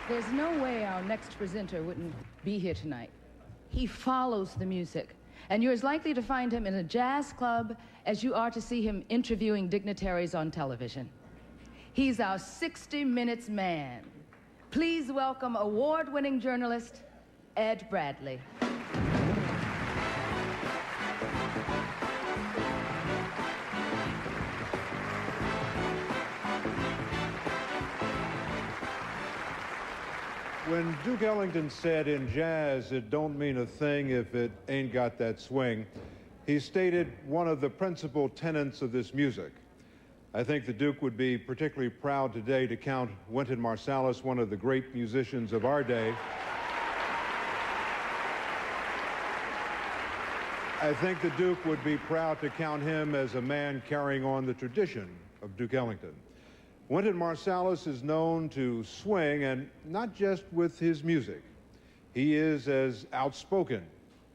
There's no way our next presenter wouldn't be here tonight. He follows the music, and you're as likely to find him in a jazz club as you are to see him interviewing dignitaries on television. He's our 60 Minutes man. Please welcome award-winning journalist, Ed Bradley. When Duke Ellington said in jazz, it don't mean a thing if it ain't got that swing, he stated one of the principal tenets of this music. I think the Duke would be particularly proud today to count Wynton Marsalis, one of the great musicians of our day. I think the Duke would be proud to count him as a man carrying on the tradition of Duke Ellington. Wynton Marsalis is known to swing, and not just with his music. He is as outspoken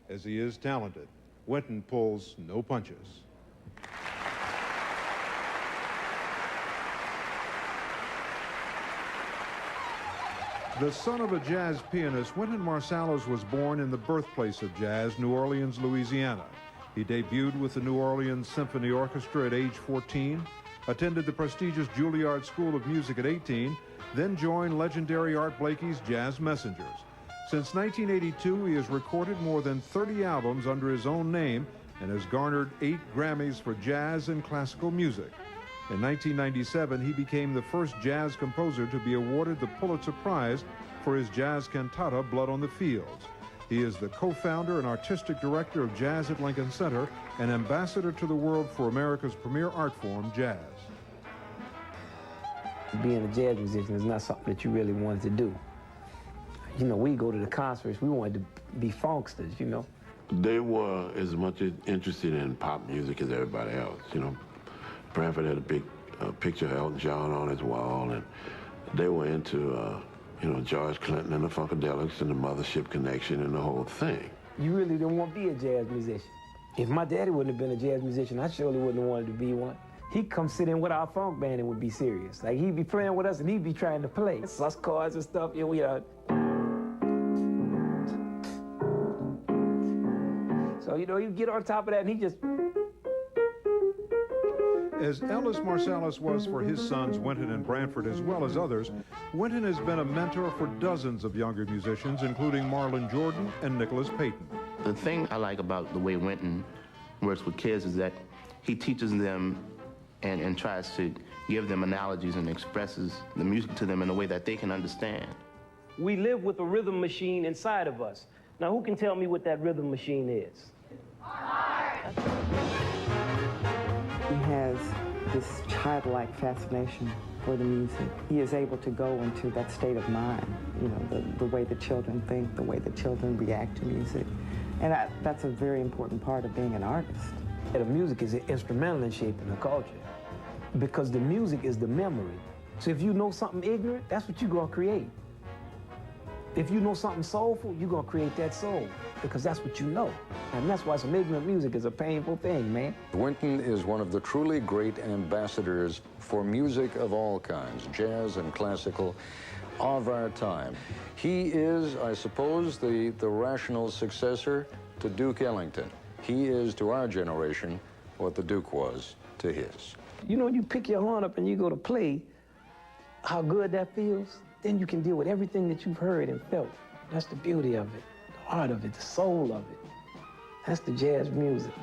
as he is talented. Wynton pulls no punches. The son of a jazz pianist, Wynton Marsalis was born in the birthplace of jazz, New Orleans, Louisiana. He debuted with the New Orleans Symphony Orchestra at age 14, attended the prestigious Juilliard School of Music at 18, then joined legendary Art Blakey's Jazz Messengers. Since 1982, he has recorded more than 30 albums under his own name and has garnered 8 Grammys for jazz and classical music. In 1997, he became the first jazz composer to be awarded the Pulitzer Prize for his jazz cantata, Blood on the Fields. He is the co-founder and artistic director of Jazz at Lincoln Center and ambassador to the world for America's premier art form, jazz. Being a jazz musician is not something that you really wanted to do. You know, we go to the concerts, we wanted to be funksters, you know. They were as much interested in pop music as everybody else, you know. Branford had a big picture of Elton John on his wall, and they were into, you know, George Clinton and the Funkadelics and the Mothership Connection and the whole thing. You really didn't want to be a jazz musician. If my daddy wouldn't have been a jazz musician, I surely wouldn't have wanted to be one. He'd come sit in with our funk band and would be serious. Like, he'd be playing with us and he'd be trying to play. Sus chords and stuff, you know, So, you know, he'd get on top of that and he just... As Ellis Marsalis was for his sons, Wynton and Branford, as well as others, Wynton has been a mentor for dozens of younger musicians, including Marlon Jordan and Nicholas Payton. The thing I like about the way Wynton works with kids is that he teaches them and tries to give them analogies and expresses the music to them in a way that they can understand. We live with a rhythm machine inside of us. Now, who can tell me what that rhythm machine is? He has this childlike fascination for the music. He is able to go into that state of mind, you know, the way the children think, the way the children react to music. And that's a very important part of being an artist. The music is instrumental in shaping the culture because the music is the memory. So if you know something ignorant, that's what you're going to create. If you know something soulful, you're going to create that soul because that's what you know. And that's why some ignorant music is a painful thing, man. Wynton is one of the truly great ambassadors for music of all kinds, jazz and classical, of our time. He is, I suppose, the rational successor to Duke Ellington. He is, to our generation, what the Duke was to his. You know, you pick your horn up and you go to play, how good that feels, then you can deal with everything that you've heard and felt. That's the beauty of it, the art of it, the soul of it. That's the jazz music.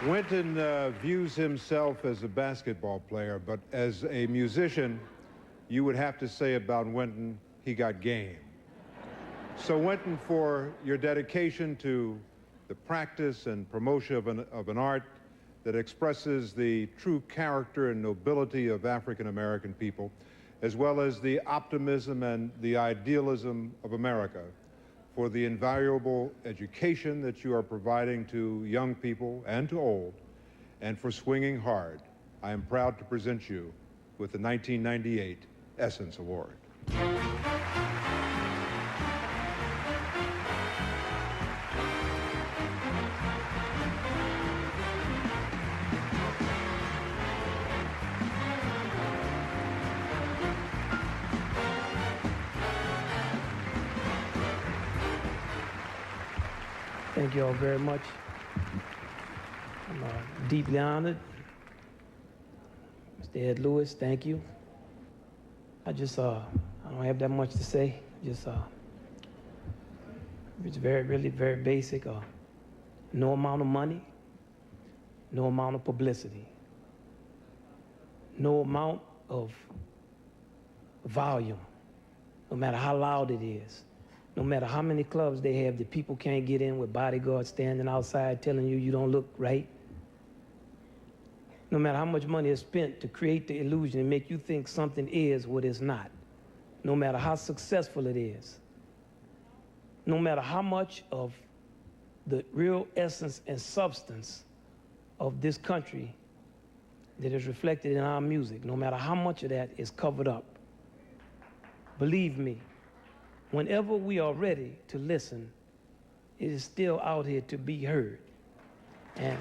Wynton views himself as a basketball player, but as a musician, you would have to say about Wynton, he got game. So Wynton, for your dedication to the practice and promotion of an art that expresses the true character and nobility of African-American people, as well as the optimism and the idealism of America, for the invaluable education that you are providing to young people and to old, and for swinging hard, I am proud to present you with the 1998 Essence Award. Thank you all very much. I'm deeply honored. Mr. Ed Lewis, thank you. I don't have that much to say. It's really very basic. No amount of money, no amount of publicity, no amount of volume, no matter how loud it is, no matter how many clubs they have that people can't get in with bodyguards standing outside telling you you don't look right, no matter how much money is spent to create the illusion and make you think something is what it's not, no matter how successful it is, no matter how much of the real essence and substance of this country that is reflected in our music, no matter how much of that is covered up, believe me, whenever we are ready to listen, it is still out here to be heard. And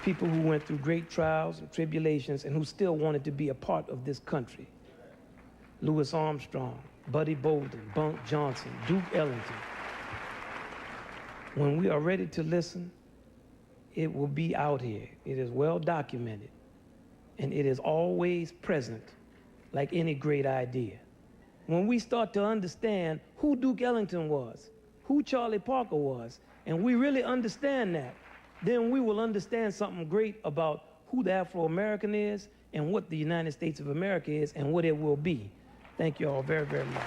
people who went through great trials and tribulations and who still wanted to be a part of this country. Louis Armstrong, Buddy Bolden, Bunk Johnson, Duke Ellington. When we are ready to listen, it will be out here. It is well documented, and it is always present, like any great idea. When we start to understand who Duke Ellington was, who Charlie Parker was, and we really understand that, then we will understand something great about who the Afro-American is and what the United States of America is and what it will be. Thank you all very, very much.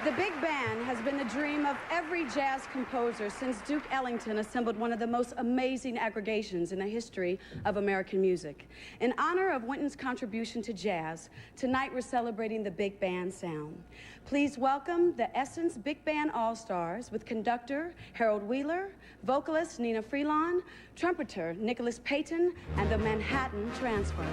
The big band has been the dream of every jazz composer since Duke Ellington assembled one of the most amazing aggregations in the history of American music. In honor of Wynton's contribution to jazz, tonight we're celebrating the big band sound. Please welcome the Essence Big Band All-Stars with conductor Harold Wheeler, vocalist Nina Freelon, trumpeter Nicholas Payton, and the Manhattan Transfer.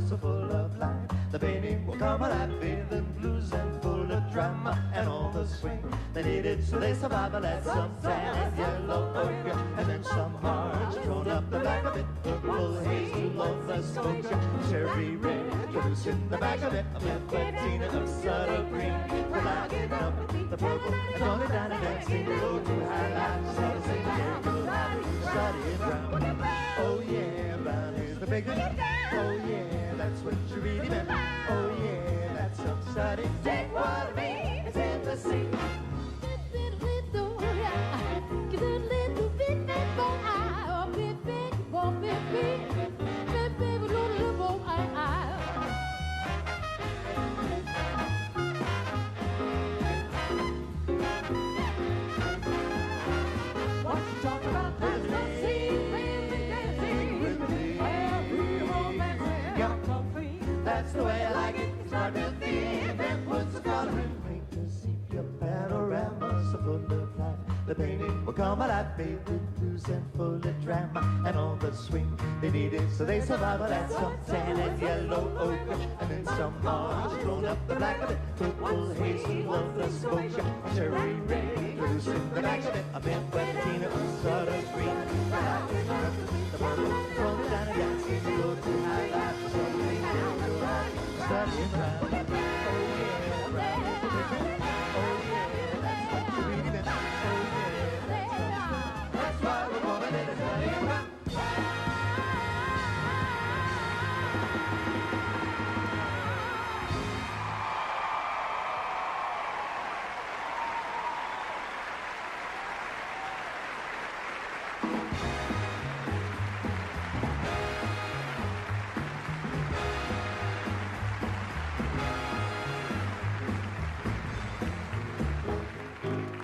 So full of life, the painting will come alive, feeling blues and full of drama, and all the swing they needed so they survive. Let some sand and yellow ochre, and then some hearts thrown up the back of it. Purple haze to love the smoke, cherry red, juice in the back of it. A Patina of subtle green, for lighting up the purple, and on it down and dancing low to high lights. So to sing the go high, study it brown. Oh yeah, brown is the big one. Oh yeah, that's what you really meant. Oh yeah, that's upside. Take what I mean, it's in the sea. That's the way I like it. Start with the then put the color in. Paint the sepia panorama, so full of life. The painting will come alive, bathed with blues and full of drama, and all the swing they needed so they survive. Well, that's some tan and yellow ochre, and then some orange thrown up the back of it. Purple haze to love the scotia, cherry red, loose in the back of it. A mint Patina, sort of green. Roll me down and dancing, go to high life, studying rhyme. Oh yeah, rhyme is different. Oh yeah, that's what you're reading. Oh yeah, that's why we're going in and studying rhyme.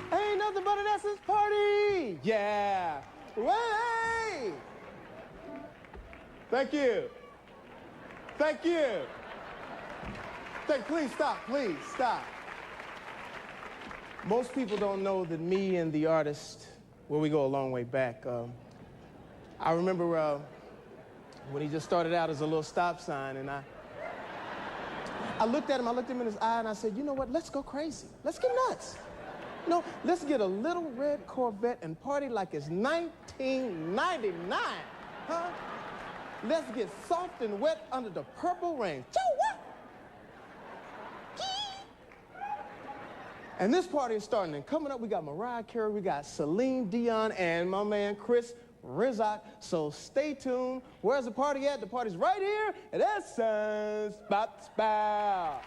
Ain't nothing but an Essence party! Yeah! Way! Thank you. Thank you. Please stop, please stop. Most people don't know that me and the artist, well, we go a long way back. I remember when he just started out as a little stop sign, and I looked at him in his eye, and I said, you know what, let's go crazy. Let's get nuts. No, let's get a little red Corvette and party like it's 1999, huh? Let's get soft and wet under the purple rain. And this party is starting, and coming up, we got Mariah Carey, we got Celine Dion, and my man Chris Rizzock. So stay tuned. Where's the party at? The party's right here at Essence. Spout, spout.